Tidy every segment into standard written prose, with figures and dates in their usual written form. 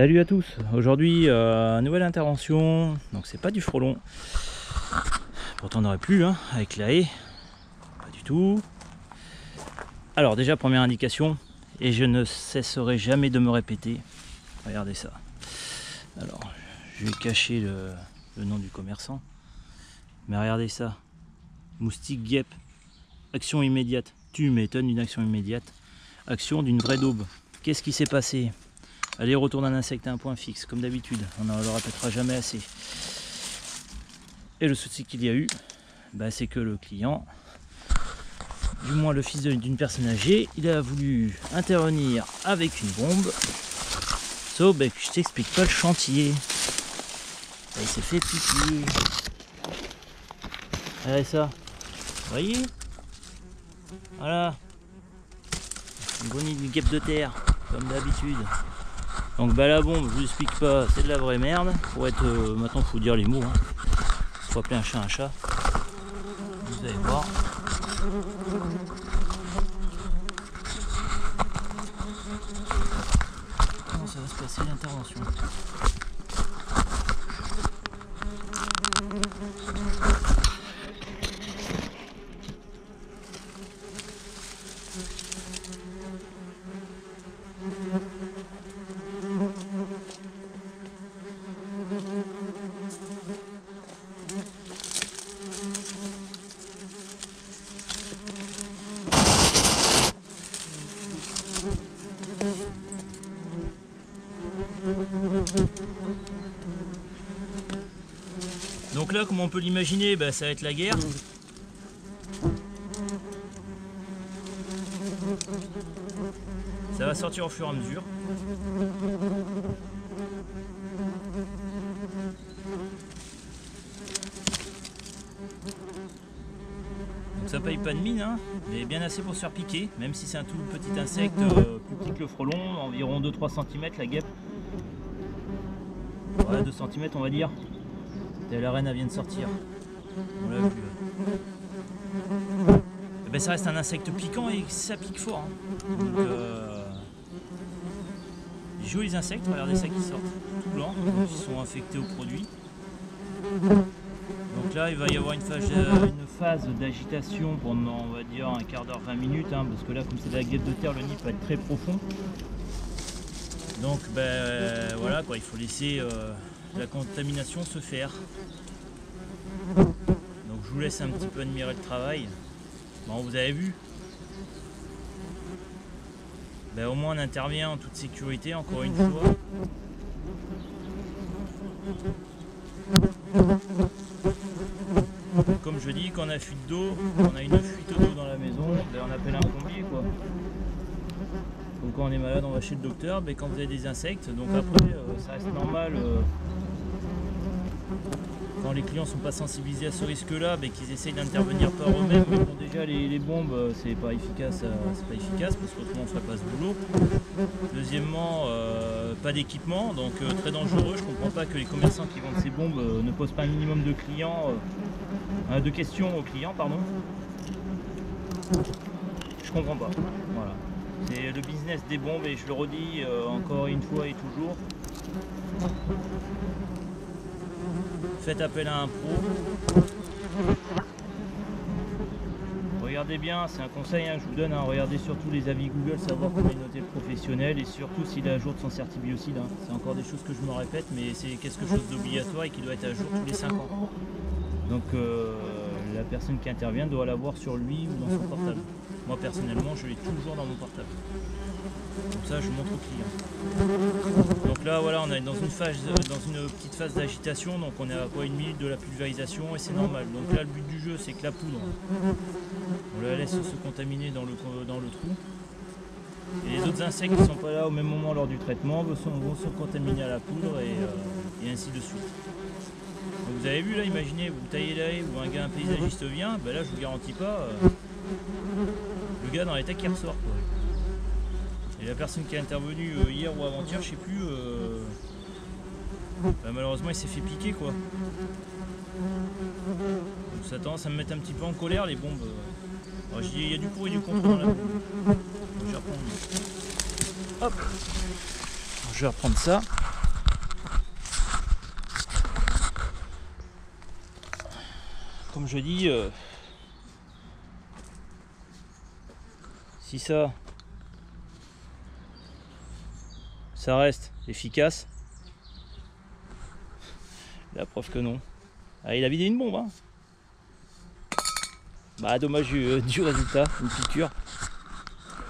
Salut à tous, aujourd'hui nouvelle intervention, donc c'est pas du frelon, pourtant on aurait pu hein, avec la haie, pas du tout. Alors déjà première indication, et je ne cesserai jamais de me répéter, regardez ça. Alors je vais cacher le nom du commerçant, mais regardez ça, moustique guêpe, action immédiate, tu m'étonnes d'une action immédiate, action d'une vraie daube. Qu'est-ce qui s'est passé? Allez, retour d'un insecte à un point fixe, comme d'habitude, on ne le répétera jamais assez. Et le souci qu'il y a eu, c'est que le client, du moins le fils d'une personne âgée, il a voulu intervenir avec une bombe, sauf que je t'explique pas le chantier. Et il s'est fait piquer. Regardez ça, vous voyez? Voilà, une bonne guêpe de terre, comme d'habitude. Donc la bombe, je vous explique pas, c'est de la vraie merde. Pour être, maintenant faut dire les mots, hein. Faut appeler un chat un chat. Vous allez voir. Comment ça va se passer l'intervention? Donc là, comme on peut l'imaginer, ça va être la guerre. Ça va sortir au fur et à mesure. Donc ça paye pas de mine, hein, mais bien assez pour se faire piquer, même si c'est un tout petit insecte, plus petit que le frelon, environ 2-3 cm la guêpe. Ouais, 2 cm on va dire. Et la reine elle vient de sortir. On l'a vu. Ça reste un insecte piquant et ça pique fort. Hein. Donc, ils jouent les insectes, regardez ça qui sortent tout blanc, donc ils sont infectés au produit. Donc là il va y avoir une phase d'agitation pendant on va dire un quart d'heure, 20 minutes, hein, parce que là comme c'est de la guêpe de terre, le nid peut être très profond. Donc voilà quoi, il faut laisser la contamination se faire. Donc je vous laisse un petit peu admirer le travail. Bon, vous avez vu, au moins on intervient en toute sécurité encore une fois. Comme je dis, quand on a fuite d'eau, on a une fuite d'eau dans la maison, on appelle un plombier quoi. Donc quand on est malade on va chez le docteur, quand vous avez des insectes, donc après ça reste normal. Quand les clients ne sont pas sensibilisés à ce risque-là, qu'ils essayent d'intervenir par eux-mêmes, mais bon déjà les bombes c'est pas efficace parce qu'autrement on ne ferait pas ce boulot. Deuxièmement, pas d'équipement, donc très dangereux. Je comprends pas que les commerçants qui vendent ces bombes ne posent pas un minimum de questions aux clients, pardon. Je comprends pas. Voilà. C'est le business des bombes et je le redis encore une fois et toujours. Faites appel à un pro. Regardez bien, c'est un conseil que je vous donne, regardez surtout les avis Google, savoir comment est noté le professionnel et surtout s'il est à jour de son certibiocide. C'est encore des choses que je me répète, mais c'est quelque chose d'obligatoire et qui doit être à jour tous les 5 ans. Donc la personne qui intervient doit l'avoir sur lui ou dans son portable. Moi personnellement, je l'ai toujours dans mon portable. Comme ça, je montre au client. Donc là, voilà, on est dans une petite phase d'agitation, donc on est à quoi, 1 minute de la pulvérisation et c'est normal. Donc là, le but du jeu, c'est que la poudre, on la laisse se contaminer dans le trou. Et les autres insectes qui ne sont pas là au même moment lors du traitement vont se contaminer à la poudre et ainsi de suite. Donc vous avez vu là, imaginez, vous taillez la haie ou un gars, un paysagiste vient, là je vous garantis pas, le gars dans l'état qui ressort quoi. Et la personne qui est intervenue hier ou avant-hier, je sais plus, malheureusement il s'est fait piquer quoi. Donc ça a tendance à me mettre un petit peu en colère les bombes. Alors, je dis il y a du pour et du contre dans la bombe. Donc, je vais reprendre. Hop. Alors, je vais reprendre ça. comme je dis, si ça reste efficace, la preuve que non. Ah, il a vidé une bombe, hein. Bah dommage du résultat, une piqûre.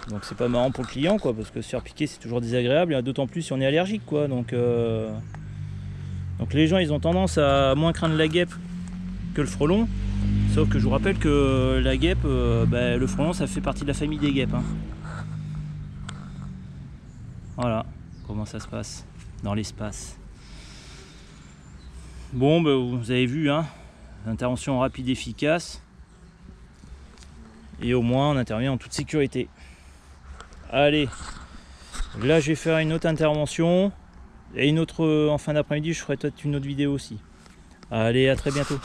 Donc c'est pas marrant pour le client, quoi, parce que se faire piquer c'est toujours désagréable, d'autant plus si on est allergique, quoi. Donc les gens ils ont tendance à moins craindre la guêpe que le frelon. Sauf que je vous rappelle que la guêpe, le frelon ça fait partie de la famille des guêpes, hein. Voilà comment ça se passe dans l'espace. Bon, vous avez vu, hein, intervention rapide et efficace. Et au moins on intervient en toute sécurité. Allez, là je vais faire une autre intervention. Et une autre en fin d'après-midi, je ferai peut-être une autre vidéo aussi. Allez, à très bientôt.